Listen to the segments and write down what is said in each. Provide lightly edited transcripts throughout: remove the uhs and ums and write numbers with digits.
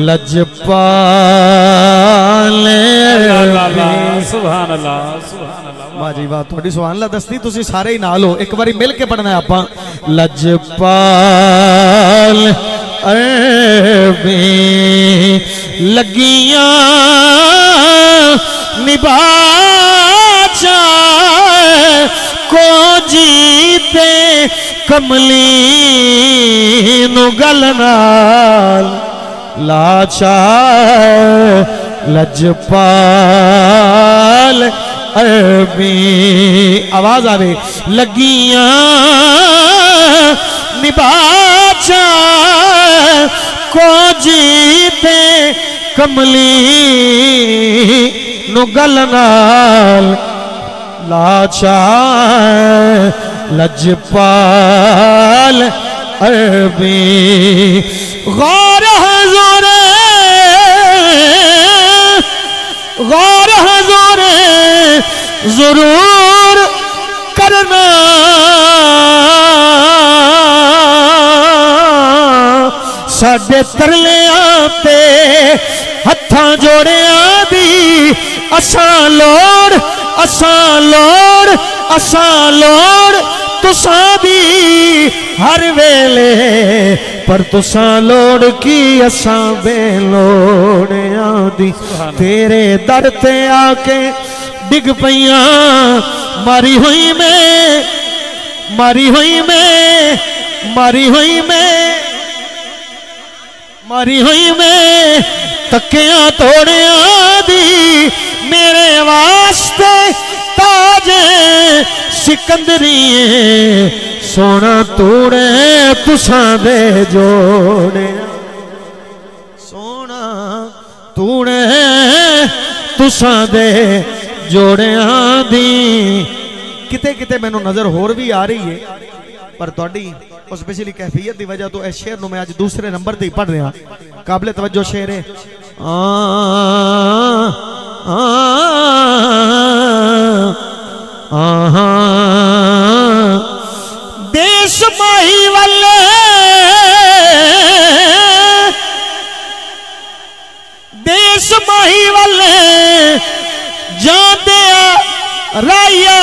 लजपाल सुभान अल्लाह सुभान अल्लाह वाह जी वाह थोड़ी सुभान अल्लाह दसती तुसी सारे ही नाल हो एक बारी मिल के पढ़ना है आपां लजपाल लगियां निभाचा को जीते कमली नु गल नाल लाचार लजपाल अरबी आवाज आ रही लगियां निभाचा को जीते कमली नु गल नाल लाचार लजपाल अरबी गौर हजूर जरूर करना साडे तरलियां ते हत्थां जोड़ियां दी असां लोड़ तुसां दी हर वेले पर तुसां लोड़ की असां बेलोड़ियां दी तेरे दर ते आके डिग पईयां मारी हुई मैं तकियां तोड़ियां दी मेरे वास्ते ताजे सिकंदरी सोना तोड़े तुसां दे जोड़े सोना तोड़े तुसां दे जोड़ियां दी किते किते मैनू नजर होर भी आ रही है पर थोड़ी उस पिछली कैफियत की वजह तो इस शेर नूं मैं अज दूसरे नंबर ते ही पढ़ रहा काबिल तवज्जो शेर है देश माही वाले जाते राया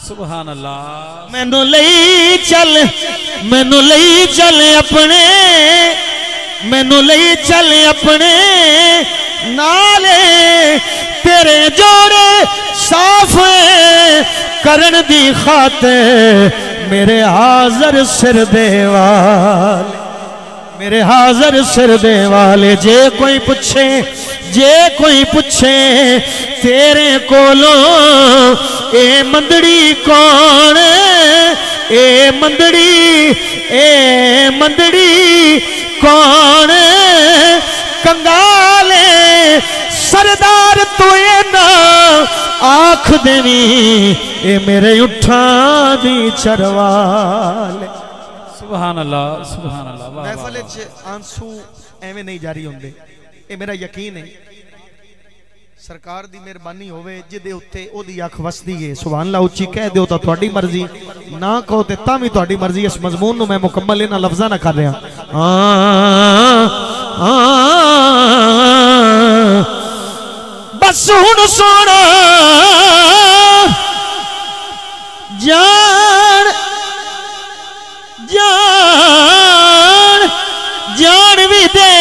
सुभान अल्लाह मैनू लई चल अपने नाले तेरे जोड़े साफ करन दी खातिर मेरे हाजर सिर दे वाले जे कोई पूछे तेरे कोलों ए मंदड़ी कौन ए मंदड़ी कौन कंगाले सरदार तू ना आख देनी ए मेरे उठा दी चरवाले सुभान अल्लाह सुभान अल्लाह महफिल च आंसू एवें नहीं जारी होंदे ए मेरा यकीन है सरकार दी मेहरबानी होवे जिदे उत्ते ओदी अख वसदी है सुभान अल्लाह उच्ची कह दियो तो तुहाडी मर्जी ना कहो ते तां भी तुहाडी मर्जी इस मजमून नु मैं मुकम्मल इन्हां लफ्ज़ां ना कर रहा बस हुण सोना जान भी दे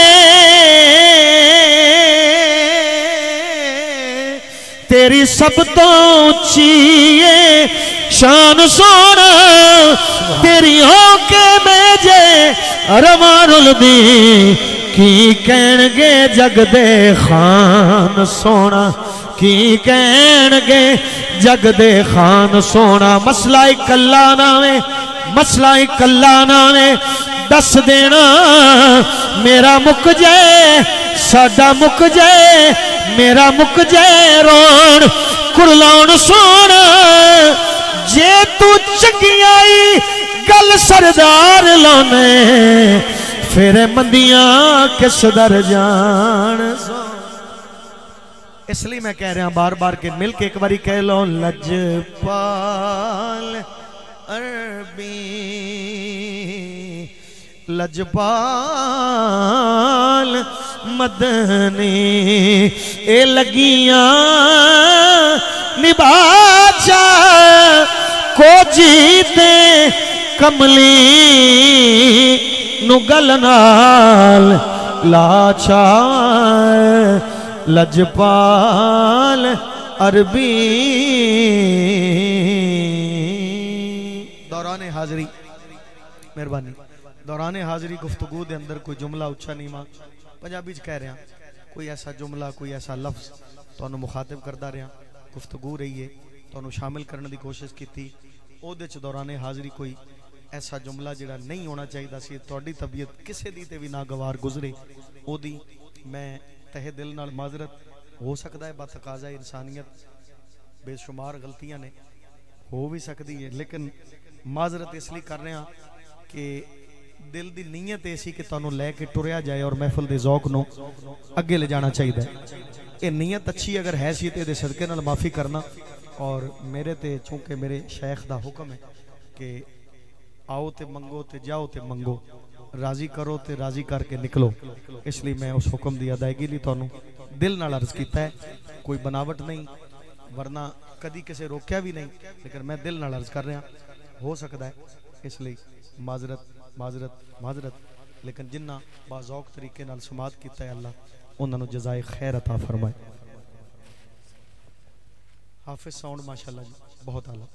तेरी सब तो ऊंची शान सोना तेरी होके मेजे रमानुल दी की कहणगे जग दे खान सोना की कहणगे जग दे खान सोना मसला इकल्ला नावे दस देना मेरा मुक जाए साडा मुक जाए मेरा मुक जाए रोण कुरलाउण सोना जे तू चंगियाई गल सरदार लाने फिर मंदियां किस दर जान इसलिए मैं कह रहा बार बार के मिल के एक बारी कह लो लजपाल अरबी लजपाल मदनी ए लगियां निबाचा को जीते कमली नुगल नाल लाचार लजपाल अरबी। दौराने हाजरी मेहरबानी दौराने हाजरी गुफ्तगू दे अंदर कोई जुमला उच्चा नीवा पंजाबी च कह रहा कोई ऐसा जुमला कोई ऐसा लफ्ज तुहानू मुखातिब करदा रहा गुफ्तगू रही है तुहानू शामिल करने की कोशिश की ओदे च दौराने हाजरी कोई ऐसा जुमला जिहड़ा नहीं होना चाहिए सी तुहाडी तबीयत किसी दी ते भी नागवार गुजरे ओदी मैं तहे दिल नाल माजरत हो सकता है बतकाजा इंसानियत बेशुमार गलतियां ने हो भी सकती है लेकिन माजरत इसलिए कर रहे हैं कि दिल की नीयत ऐसी कि तुहानू लैके टुरया जाए और महफिल के जौक नू अगे ले जाना चाहिए। ये नीयत अच्छी अगर है सी तो सदके नाल माफ़ी करना और मेरे ते चूंकि मेरे शेख का हुक्म है कि आओ तो मंगो तो जाओ तो मंगो राजी करो तो राजी करके निकलो इसलिए मैं उस हुक्म की अदायगी लिए तुहानू दिल नाल अर्ज किया है कोई बनावट नहीं वरना कदी किसी रोकया भी नहीं लेकिन मैं दिल नाल अर्ज कर रहा हो सकता है इसलिए माजरत माजरत माजरत लेकिन जिन्ना बाज़ौक तरीके नाल समात किया है अल्लाह उन्होंने जज़ाए खैर अता फरमाए। हाफिज साउंड माशाअल्लाह जी बहुत आला।